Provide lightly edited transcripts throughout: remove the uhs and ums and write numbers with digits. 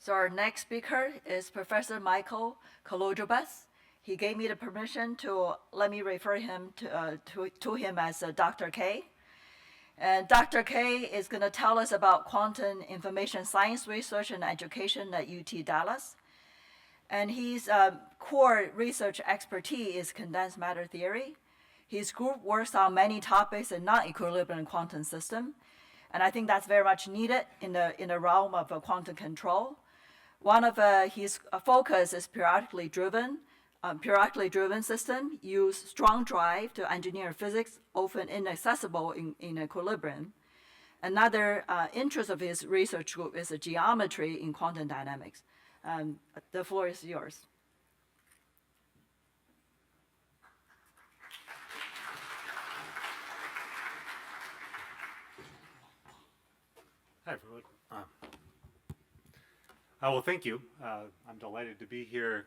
So our next speaker is Professor Michael Kolodjobas. He gave me the permission to let me refer him to him as Dr. K. And Dr. K is going to tell us about quantum information science research and education at UT Dallas. And his core research expertise is condensed matter theory. His group works on many topics in non-equilibrium quantum system. And I think that's very much needed in the realm of quantum control. One of his focus is periodically driven system use strong drive to engineer physics, often inaccessible in equilibrium. Another interest of his research group is geometry in quantum dynamics. The floor is yours. Hi, everyone. Well, thank you. I'm delighted to be here.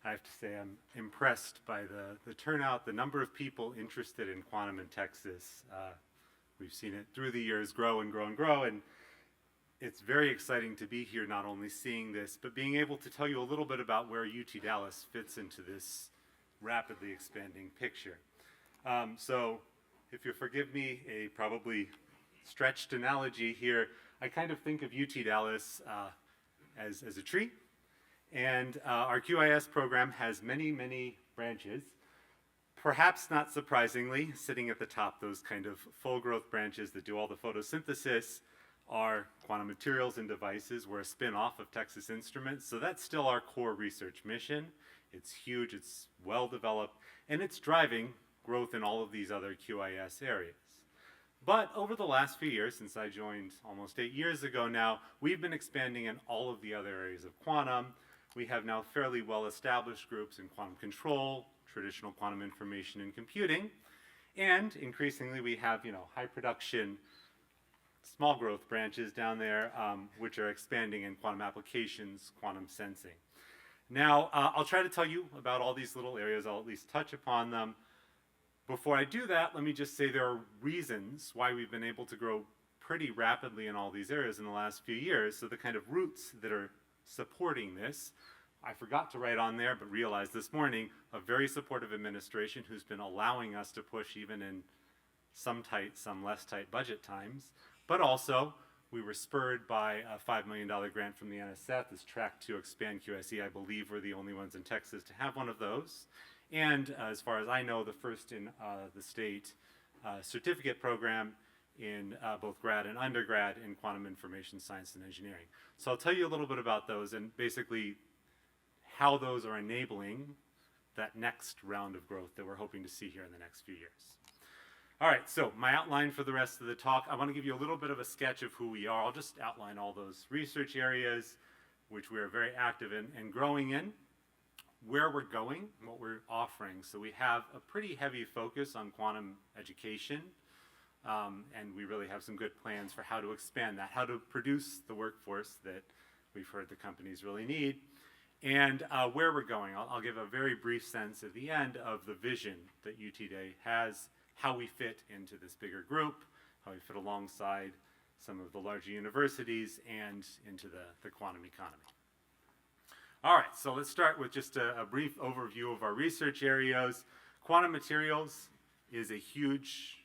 I have to say I'm impressed by the turnout, the number of people interested in quantum in Texas. We've seen it through the years grow and grow and grow, and it's very exciting to be here, not only seeing this, but being able to tell you a little bit about where UT Dallas fits into this rapidly expanding picture. So if you forgive me a probably stretched analogy here, I kind of think of UT Dallas as a tree, and our QIS program has many, many branches. Perhaps not surprisingly, sitting at the top, those kind of full growth branches that do all the photosynthesis are quantum materials and devices. We're a spin-off of Texas Instruments, so that's still our core research mission. It's huge, it's well developed, and it's driving growth in all of these other QIS areas. But over the last few years, since I joined almost 8 years ago now, we've been expanding in all of the other areas of quantum. We have now fairly well-established groups in quantum control, traditional quantum information and computing, and increasingly we have, high production, small growth branches down there, which are expanding in quantum applications, quantum sensing. Now, I'll try to tell you about all these little areas. I'll at least touch upon them. Before I do that, let me just say there are reasons why we've been able to grow pretty rapidly in all these areas in the last few years. So the kind of roots that are supporting this, I forgot to write on there, but realized this morning, a very supportive administration who's been allowing us to push even in some tight, some less tight budget times. But also, we were spurred by a $5 million grant from the NSF, this track to expand QSE. I believe we're the only ones in Texas to have one of those. And as far as I know, the first in the state certificate program in both grad and undergrad in quantum information science and engineering. So I'll tell you a little bit about those and basically how those are enabling that next round of growth that we're hoping to see here in the next few years. All right, so my outline for the rest of the talk, I want to give you a little bit of a sketch of who we are. I'll just outline all those research areas which we are very active in and growing in, where we're going, what we're offering. So we have a pretty heavy focus on quantum education, and we really have some good plans for how to expand that, how to produce the workforce that we've heard the companies really need, and where we're going. I'll give a very brief sense at the end of the vision that UT Day has, how we fit into this bigger group, how we fit alongside some of the larger universities and into the quantum economy. All right, so let's start with just a brief overview of our research areas. Quantum materials is a huge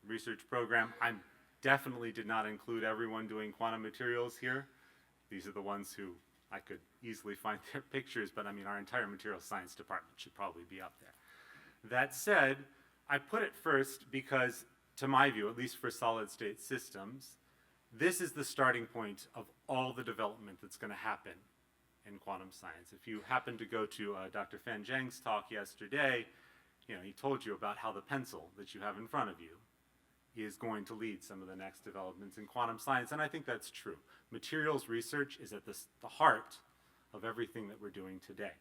research program. I definitely did not include everyone doing quantum materials here. These are the ones who I could easily find their pictures, but I mean, our entire materials science department should probably be up there. That said, I put it first because, to my view, at least for solid state systems, this is the starting point of all the development that's going to happen in quantum science. If you happen to go to Dr. Fan Zhang's talk yesterday, he told you about how the pencil that you have in front of you is going to lead some of the next developments in quantum science, and I think that's true. Materials research is at the heart of everything that we're doing today.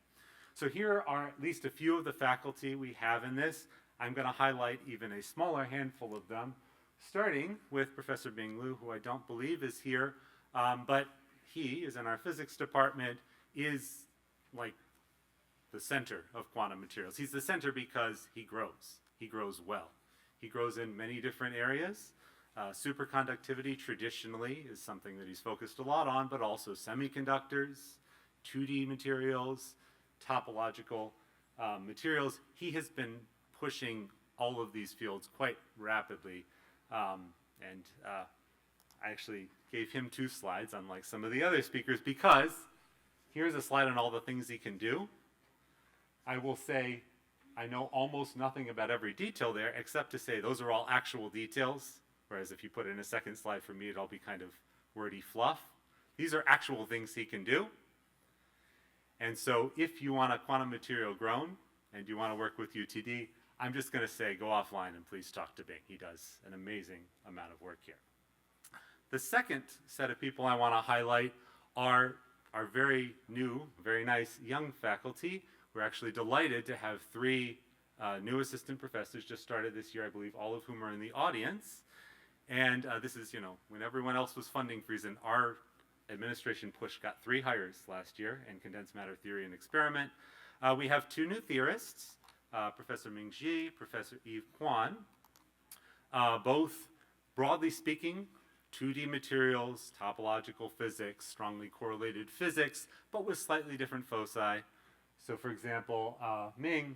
So here are at least a few of the faculty we have in this. I'm going to highlight even a smaller handful of them, starting with Professor Bing Liu, who I don't believe is here, but he is in our physics department, is like the center of quantum materials. He's the center because he grows. He grows well. He grows in many different areas. Superconductivity traditionally is something that he's focused a lot on, but also semiconductors, 2D materials, topological materials. He has been pushing all of these fields quite rapidly, and I actually gave him 2 slides, unlike some of the other speakers, because here's a slide on all the things he can do. I will say I know almost nothing about every detail there, except to say those are all actual details, whereas if you put in a second slide for me, it'll be kind of wordy fluff. These are actual things he can do. And so if you want a quantum material grown and you want to work with UTD, I'm just going to say go offline and please talk to Bing. He does an amazing amount of work here. The second set of people I want to highlight are our very new, very nice young faculty. We're actually delighted to have 3 new assistant professors just started this year, I believe, all of whom are in the audience. And this is, when everyone else was funding freezing, our administration push got 3 hires last year in condensed matter theory and experiment. We have 2 new theorists, Professor Ming Ji, Professor Yves Kwan, both, broadly speaking, 2D materials, topological physics, strongly correlated physics, but with slightly different foci. So for example, Ming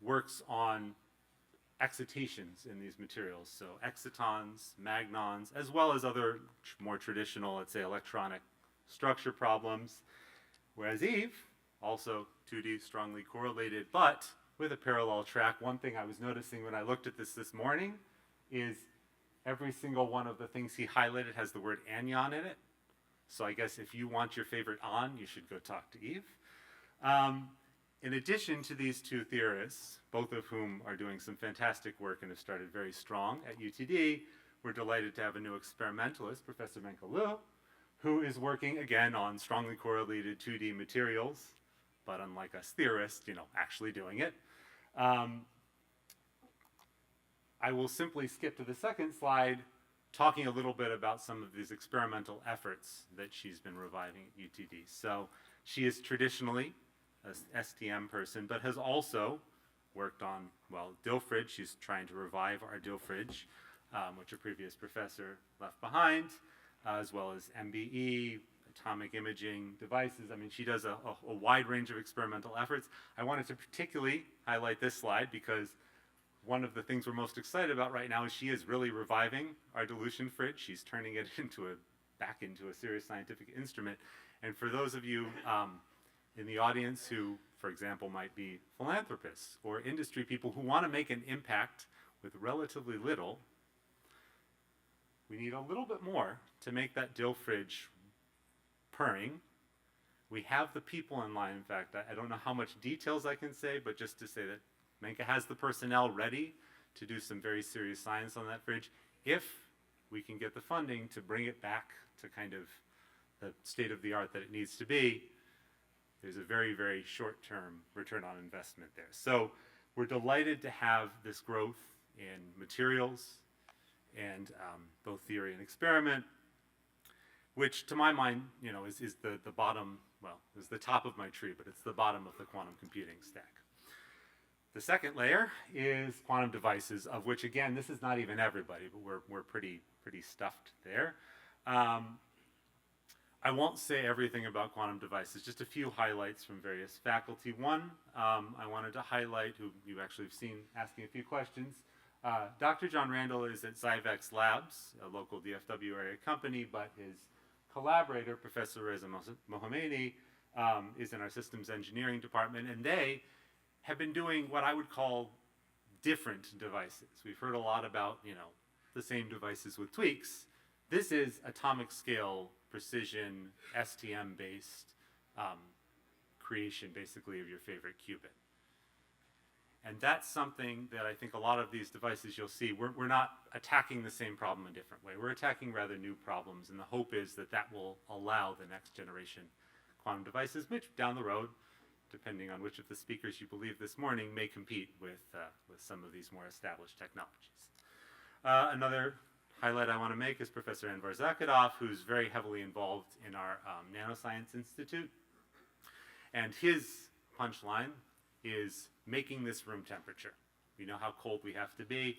works on excitations in these materials, so excitons, magnons, as well as other more traditional, let's say, electronic structure problems. Whereas Yves, also 2D strongly correlated, but with a parallel track. One thing I was noticing when I looked at this morning is every single one of the things he highlighted has the word anion in it. So I guess if you want your favorite on, you should go talk to Yves. In addition to these 2 theorists, both of whom are doing some fantastic work and have started very strong at UTD, we're delighted to have a new experimentalist, Professor Menke Liu, who is working again on strongly correlated 2D materials, but unlike us theorists, actually doing it. I will simply skip to the second slide, talking a little bit about some of these experimental efforts that she's been reviving at UTD. So she is traditionally an STM person, but has also worked on, Dilfridge. She's trying to revive our Dilfridge, which a previous professor left behind, as well as MBE, atomic imaging devices. I mean, she does a wide range of experimental efforts. I wanted to particularly highlight this slide because one of the things we're most excited about right now is she is really reviving our dilution fridge. She's turning it back into a serious scientific instrument. And for those of you in the audience who, for example, might be philanthropists or industry people who want to make an impact with relatively little, we need a little bit more to make that dill fridge purring. We have the people in line. In fact, I don't know how much details I can say, but just to say that Menke has the personnel ready to do some very serious science on that fridge if we can get the funding to bring it back to kind of the state of the art that it needs to be. There's a very, very short-term return on investment there. So we're delighted to have this growth in materials and both theory and experiment, which to my mind, is the bottom, is the top of my tree, but it's the bottom of the quantum computing stack. The second layer is quantum devices, of which, again, this is not even everybody, but we're pretty stuffed there. I won't say everything about quantum devices, just a few highlights from various faculty. One, I wanted to highlight, who you actually have seen asking a few questions. Dr. John Randall is at Zyvex Labs, a local DFW area company, but his collaborator, Professor Reza Mohammadi, is in our systems engineering department, and they have been doing what I would call different devices. We've heard a lot about, the same devices with tweaks. This is atomic scale, precision, STM-based creation, basically, of your favorite qubit. And that's something that I think a lot of these devices you'll see, we're not attacking the same problem a different way. We're attacking rather new problems, and the hope is that that will allow the next generation quantum devices, which down the road, depending on which of the speakers you believe this morning, may compete with some of these more established technologies. Another highlight I want to make is Professor Anvar Zakharov, who's very heavily involved in our Nanoscience Institute. And his punchline is making this room temperature. We know how cold we have to be.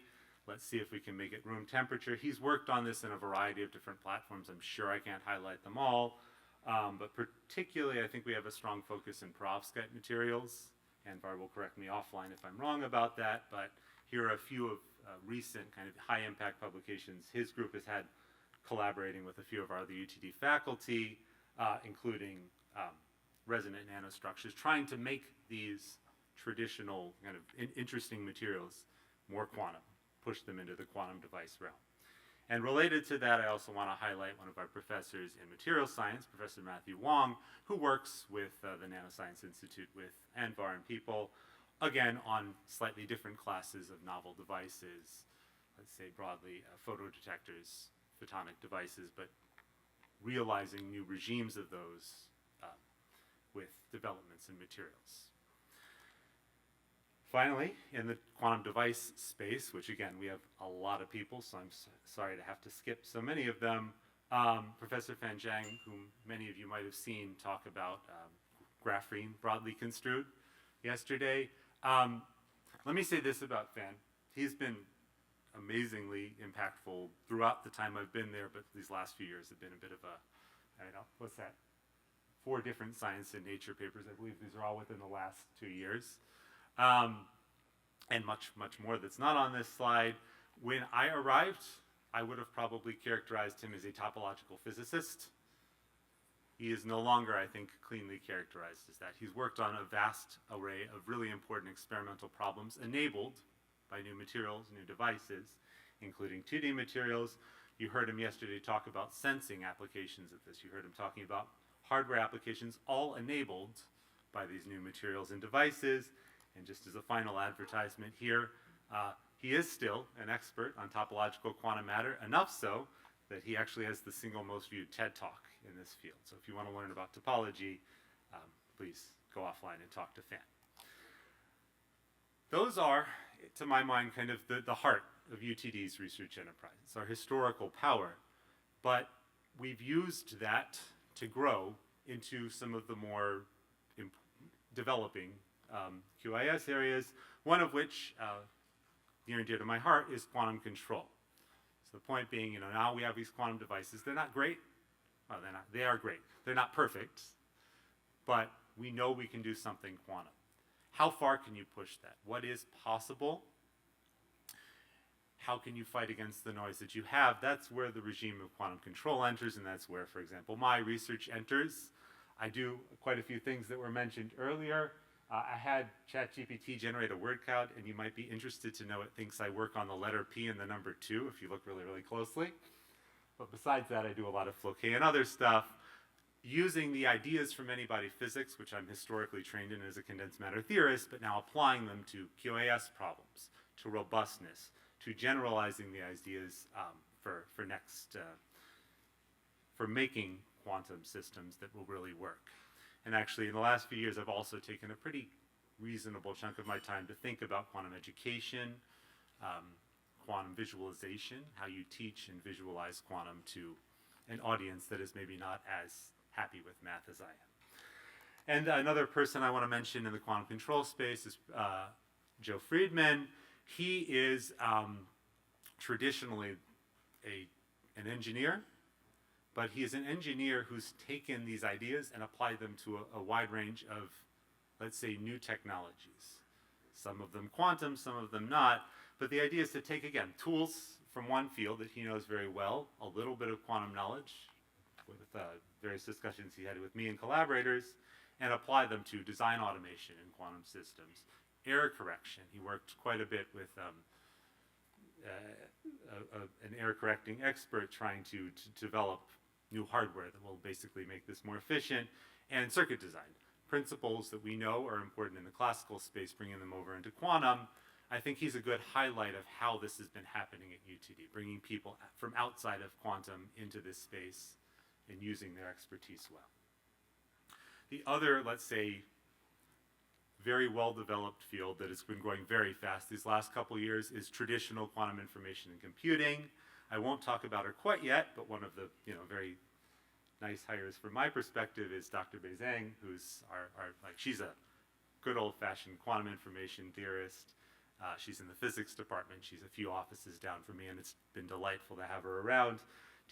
Let's see if we can make it room temperature. He's worked on this in a variety of different platforms. I'm sure I can't highlight them all, but particularly I think we have a strong focus in perovskite materials. Anvar will correct me offline if I'm wrong about that, but here are a few of recent kind of high impact publications his group has had collaborating with a few of our other UTD faculty, including resonant nanostructures, trying to make these traditional kind of interesting materials more quantum, push them into the quantum device realm. And related to that, I also want to highlight one of our professors in materials science, Professor Matthew Wong, who works with the Nanoscience Institute with Anvar and people, again, on slightly different classes of novel devices, let's say broadly photodetectors, photonic devices, but realizing new regimes of those with developments in materials. Finally, in the quantum device space, which again, we have a lot of people, so I'm sorry to have to skip so many of them, Professor Fan Zhang, whom many of you might have seen talk about graphene broadly construed yesterday. Let me say this about Fan. He's been amazingly impactful throughout the time I've been there, but these last few years have been a bit of a, I don't know, what's that? 4 different Science and Nature papers. I believe these are all within the last 2 years. And much, much more that's not on this slide. When I arrived, I would have probably characterized him as a topological physicist. He is no longer, I think, cleanly characterized as that. He's worked on a vast array of really important experimental problems enabled by new materials, new devices, including 2D materials. You heard him yesterday talk about sensing applications of this. You heard him talking about hardware applications, all enabled by these new materials and devices. And just as a final advertisement here, he is still an expert on topological quantum matter, enough so that he actually has the single most viewed TED Talk in this field. So if you want to learn about topology, please go offline and talk to Fan. Those are, to my mind, kind of the heart of UTD's research enterprise. It's our historical power, but we've used that to grow into some of the more developing QIS areas, one of which, near and dear to my heart, is quantum control. So the point being, now we have these quantum devices. They're not great. Well, they are great. They're not perfect, but we know we can do something quantum. How far can you push that? What is possible? How can you fight against the noise that you have? That's where the regime of quantum control enters, and that's where, for example, my research enters. I do quite a few things that were mentioned earlier. I had ChatGPT generate a word count, and you might be interested to know it thinks I work on the letter P and the number 2, if you look really, really closely. But besides that, I do a lot of Floquet and other stuff, using the ideas from many-body physics, which I'm historically trained in as a condensed matter theorist, but now applying them to QIS problems, to robustness, to generalizing the ideas for making quantum systems that will really work. And actually, in the last few years, I've also taken a pretty reasonable chunk of my time to think about quantum education, quantum visualization, how you teach and visualize quantum to an audience that is maybe not as happy with math as I am. And another person I want to mention in the quantum control space is Joe Friedman. He is traditionally an engineer, but he is an engineer who's taken these ideas and applied them to a wide range of, let's say, new technologies. Some of them quantum, some of them not. But the idea is to take, again, tools from one field that he knows very well, a little bit of quantum knowledge with various discussions he had with me and collaborators, and apply them to design automation in quantum systems. Error correction. He worked quite a bit with an error correcting expert trying to develop new hardware that will basically make this more efficient, and circuit design. Principles that we know are important in the classical space, bringing them over into quantum. I think he's a good highlight of how this has been happening at UTD, bringing people from outside of quantum into this space and using their expertise well. The other, let's say, very well-developed field that has been growing very fast these last couple of years is traditional quantum information and computing. I won't talk about her quite yet, but one of the very nice hires from my perspective is Dr. Bei Zhang, who's she's a good old-fashioned quantum information theorist. She's in the physics department. She's a few offices down from me, and it's been delightful to have her around,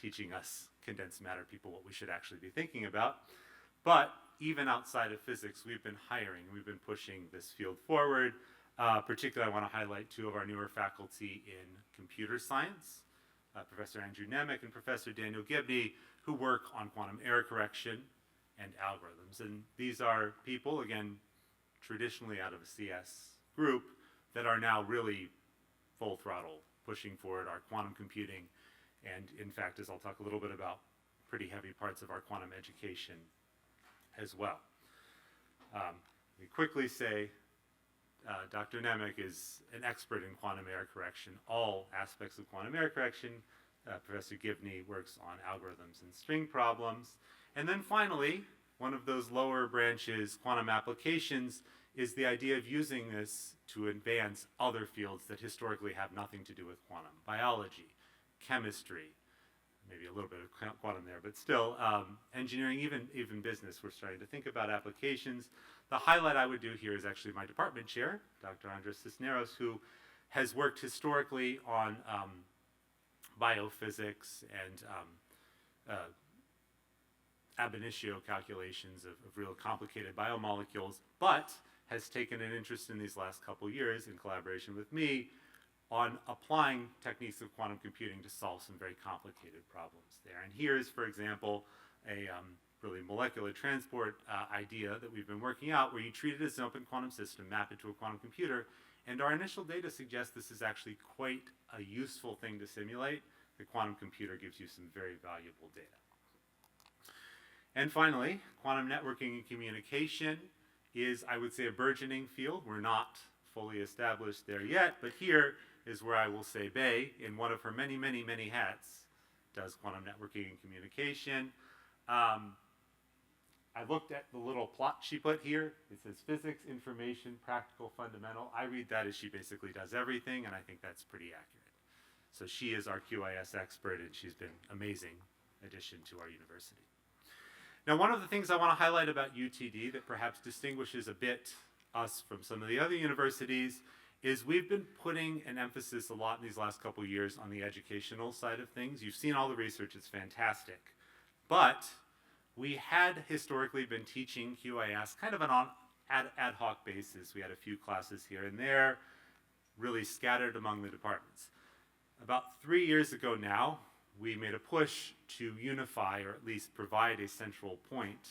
teaching us condensed matter people what we should actually be thinking about. But even outside of physics, we've been hiring, we've been pushing this field forward. Particularly, I want to highlight two of our newer faculty in computer science, Professor Andrew Nemec and Professor Daniel Gibney, who work on quantum error correction and algorithms. And these are people, again, traditionally out of a CS group, that are now really full throttle pushing forward our quantum computing, and in fact, as I'll talk a little bit about, pretty heavy parts of our quantum education as well. We quickly say Dr. Nemec is an expert in quantum error correction, all aspects of quantum error correction. Professor Gibney works on algorithms and string problems. And then finally, one of those lower branches, quantum applications, is the idea of using this to advance other fields that historically have nothing to do with quantum. Biology, chemistry, maybe a little bit of quantum there, but still, engineering, even business, we're starting to think about applications. The highlight I would do here is actually my department chair, Dr. Andres Cisneros, who has worked historically on biophysics and ab initio calculations of real complicated biomolecules, but has taken an interest in these last couple years in collaboration with me on applying techniques of quantum computing to solve some very complicated problems there. And here's, for example, a really molecular transport idea that we've been working out, where you treat it as an open quantum system, map it to a quantum computer, and our initial data suggests this is actually quite a useful thing to simulate. The quantum computer gives you some very valuable data. And finally, quantum networking and communication is, I would say, a burgeoning field. We're not fully established there yet, but here is where I will say Bay, in one of her many, many, many hats, does quantum networking and communication. I looked at the little plot she put here. It says physics, information, practical, fundamental. I read that as she basically does everything, and I think that's pretty accurate. So she is our QIS expert, and she's been an amazing addition to our university. Now, one of the things I want to highlight about UTD that perhaps distinguishes a bit us from some of the other universities is we've been putting an emphasis a lot in these last couple of years on the educational side of things. You've seen all the research, it's fantastic. But we had historically been teaching QIS kind of on ad hoc basis. We had a few classes here and there, really scattered among the departments. About 3 years ago now, we made a push to unify, or at least provide a central point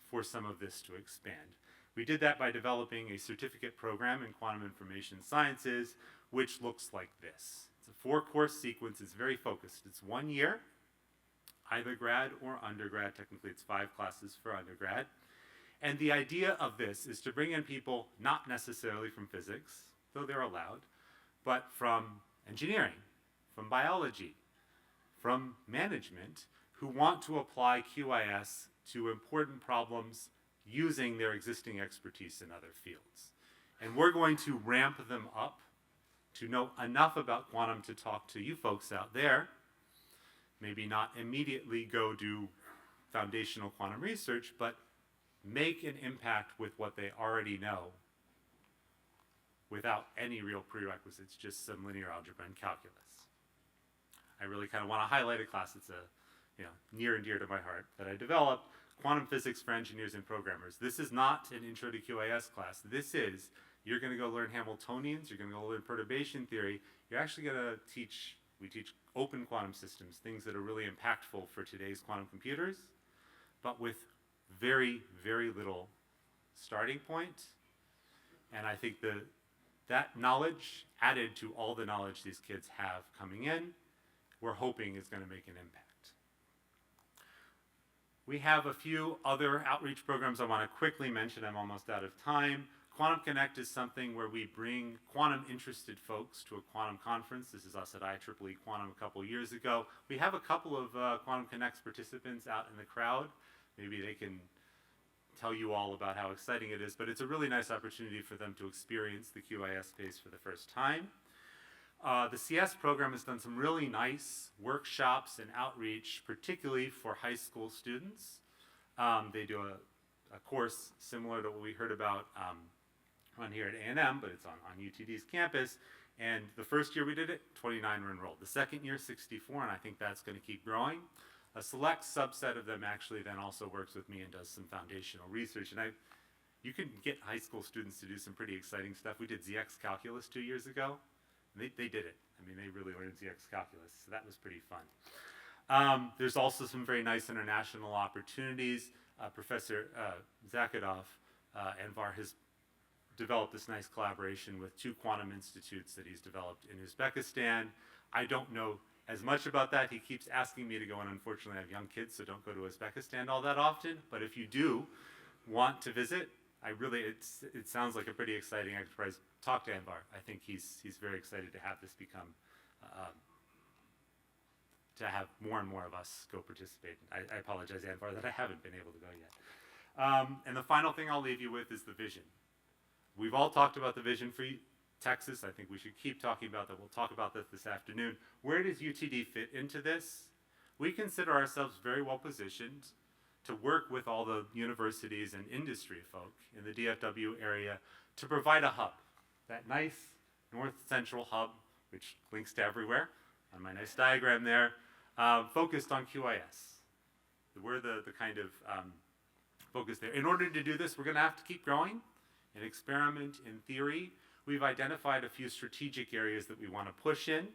for some of this to expand. We did that by developing a certificate program in quantum information sciences, which looks like this. It's a 4-course sequence. It's very focused. It's 1 year, either grad or undergrad. Technically, it's 5 classes for undergrad. And the idea of this is to bring in people not necessarily from physics, though they're allowed, but from engineering, from biology, from management, who want to apply QIS to important problems using their existing expertise in other fields. And we're going to ramp them up to know enough about quantum to talk to you folks out there. Maybe not immediately go do foundational quantum research, but make an impact with what they already know without any real prerequisites, just some linear algebra and calculus. I really kind of want to highlight a class that's near and dear to my heart that I developed, Quantum Physics for Engineers and Programmers. This is not an Intro to QIS class. This is, you're going to go learn Hamiltonians, you're going to go learn perturbation theory. You're actually going to teach, we teach open quantum systems, things that are really impactful for today's quantum computers, but with very, very little starting point. And I think that knowledge added to all the knowledge these kids have coming in, we're hoping is going to make an impact. We have a few other outreach programs I want to quickly mention. I'm almost out of time. Quantum Connect is something where we bring quantum interested folks to a quantum conference. This is us at IEEE Quantum a couple years ago. We have a couple of Quantum Connect participants out in the crowd. Maybe they can tell you all about how exciting it is, but it's a really nice opportunity for them to experience the QIS space for the first time. The CS program has done some really nice workshops and outreach, particularly for high school students. They do a course similar to what we heard about run here at A&M, but it's on UTD's campus. And the first year we did it, 29 were enrolled. The second year, 64, and I think that's going to keep growing. A select subset of them actually then also works with me and does some foundational research. And you can get high school students to do some pretty exciting stuff. We did ZX Calculus 2 years ago, and they did it. I mean, they really learned ZX Calculus, so that was pretty fun. There's also some very nice international opportunities. Professor Zakharov, Anvar, has developed this nice collaboration with 2 quantum institutes that he's developed in Uzbekistan. I don't know as much about that. He keeps asking me to go, and unfortunately I have young kids, so don't go to Uzbekistan all that often. But if you do want to visit, it sounds like a pretty exciting enterprise. Talk to Anvar. I think he's very excited to have this become, to have more and more of us go participate. I apologize, Anvar, that I haven't been able to go yet. And the final thing I'll leave you with is the vision. We've all talked about the vision for Texas. I think we should keep talking about that. We'll talk about that this afternoon. Where does UTD fit into this? We consider ourselves very well positioned to work with all the universities and industry folk in the DFW area to provide a hub, that nice north-central hub, which links to everywhere, on my nice diagram there, focused on QIS. We're the kind of focus there. In order to do this, we're going to have to keep growing and experiment in theory. We've identified a few strategic areas that we want to push in,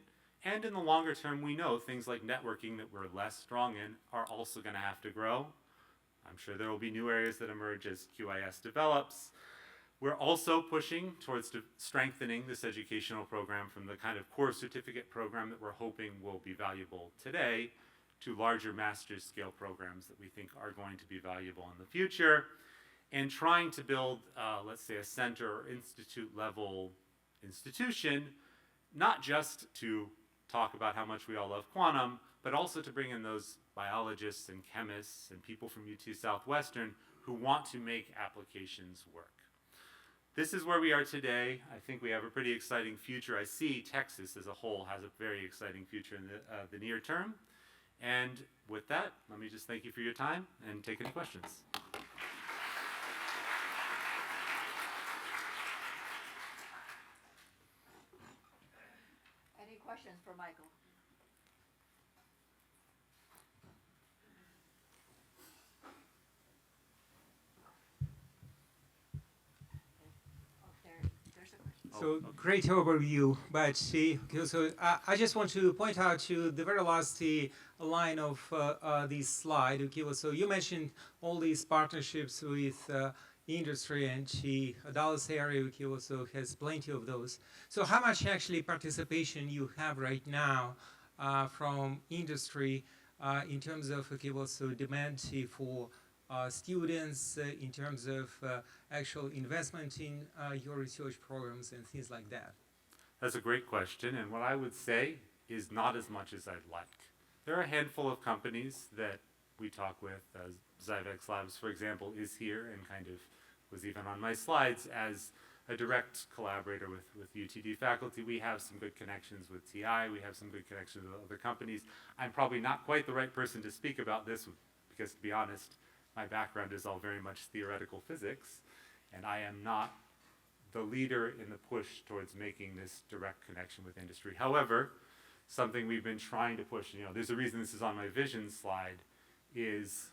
and in the longer term, we know things like networking that we're less strong in are also going to have to grow. I'm sure there will be new areas that emerge as QIS develops. We're also pushing towards strengthening this educational program from the kind of core certificate program that we're hoping will be valuable today to larger master's scale programs that we think are going to be valuable in the future, and trying to build, let's say, a center or institute level institution, not just to talk about how much we all love quantum, but also to bring in those biologists and chemists and people from UT Southwestern who want to make applications work. This is where we are today. I think we have a pretty exciting future. I see Texas as a whole has a very exciting future in the near term. And with that, let me just thank you for your time and take any questions. Any questions for Michael? There's a question. So great overview, but so I just want to point out to the very last line of this slide. Okay, so you mentioned all these partnerships with industry, and Dallas area also has plenty of those. So how much actually participation you have right now from industry in terms of also demand for students, in terms of actual investment in your research programs and things like that? That's a great question, and what I would say is not as much as I'd like. There are a handful of companies that we talk with. Zyvex Labs, for example, is here and kind of was even on my slides as a direct collaborator with UTD faculty. We have some good connections with TI. We have some good connections with other companies. I'm probably not quite the right person to speak about this because, to be honest, my background is all very much theoretical physics, and I am not the leader in the push towards making this direct connection with industry. However, something we've been trying to push, there's a reason this is on my vision slide, is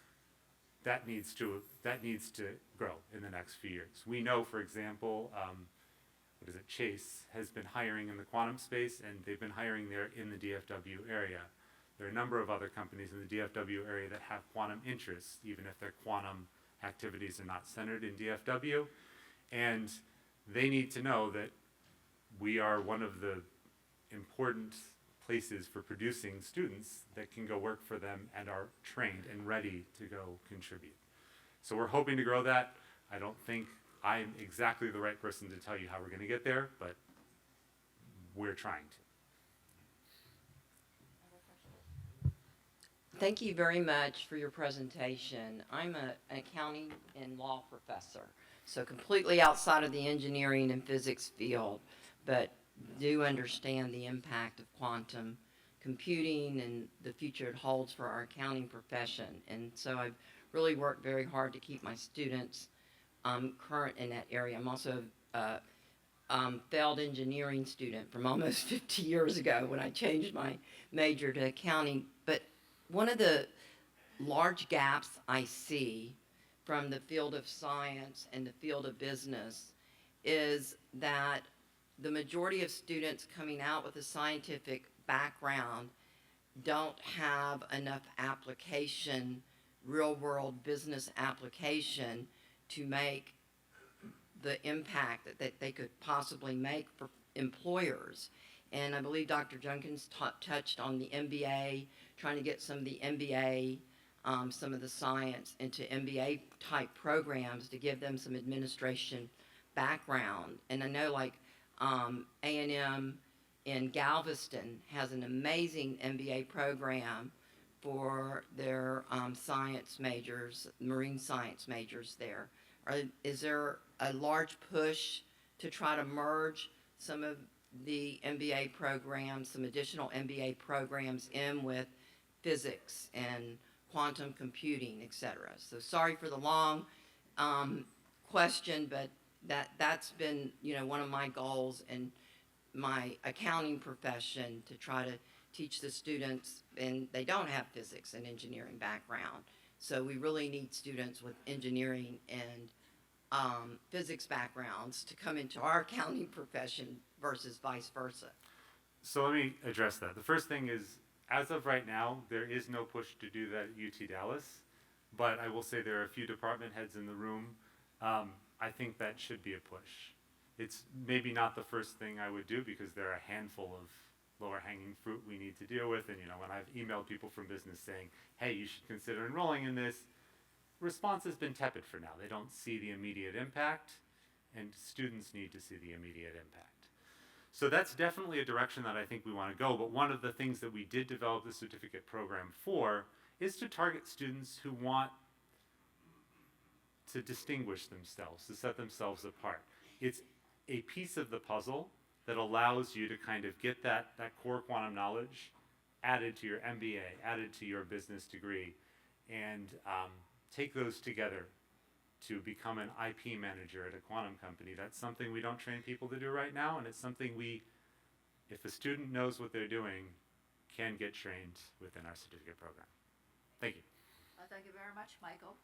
that needs to grow in the next few years. We know, for example, Chase has been hiring in the quantum space, and they've been hiring there in the DFW area. There are a number of other companies in the DFW area that have quantum interests, even if their quantum activities are not centered in DFW. And they need to know that we are one of the important places for producing students that can go work for them and are trained and ready to go contribute. So we're hoping to grow that. I don't think I'm exactly the right person to tell you how we're going to get there, but we're trying to. Thank you very much for your presentation. I'm an accounting and law professor, so completely outside of the engineering and physics field, but do understand the impact of quantum computing and the future it holds for our accounting profession. And so I've really worked very hard to keep my students current in that area. I'm also failed engineering student from almost 50 years ago when I changed my major to accounting. But one of the large gaps I see from the field of science and the field of business is that the majority of students coming out with a scientific background don't have enough application, real world business application to make the impact that they could possibly make for employers. And I believe Dr. Junkins touched on the MBA, trying to get some of the MBA, some of the science into MBA type programs to give them some administration background. And I know like A&M in Galveston has an amazing MBA program for their science majors, marine science majors there. Is there a large push to try to merge some of the MBA programs, some additional MBA programs in with physics and quantum computing, et cetera? So sorry for the long question, but that's been, you know, one of my goals in my accounting profession, to try to teach the students, and they don't have physics and engineering background. So we really need students with engineering and physics backgrounds to come into our accounting profession versus vice versa. So let me address that. The first thing is, as of right now, there is no push to do that at UT Dallas, but I will say there are a few department heads in the room. I think that should be a push. It's maybe not the first thing I would do, because there are a handful of lower hanging fruit we need to deal with. And, you know, when I've emailed people from business saying, hey, you should consider enrolling in this, response has been tepid for now. They don't see the immediate impact, and students need to see the immediate impact. So that's definitely a direction that I think we want to go. But one of the things that we did develop the certificate program for is to target students who want to distinguish themselves, to set themselves apart. It's a piece of the puzzle that allows you to kind of get that core quantum knowledge added to your MBA, added to your business degree, and take those together to become an IP manager at a quantum company. That's something we don't train people to do right now, and it's something we, if a student knows what they're doing, can get trained within our certificate program. Thank you. Thank you very much, Michael.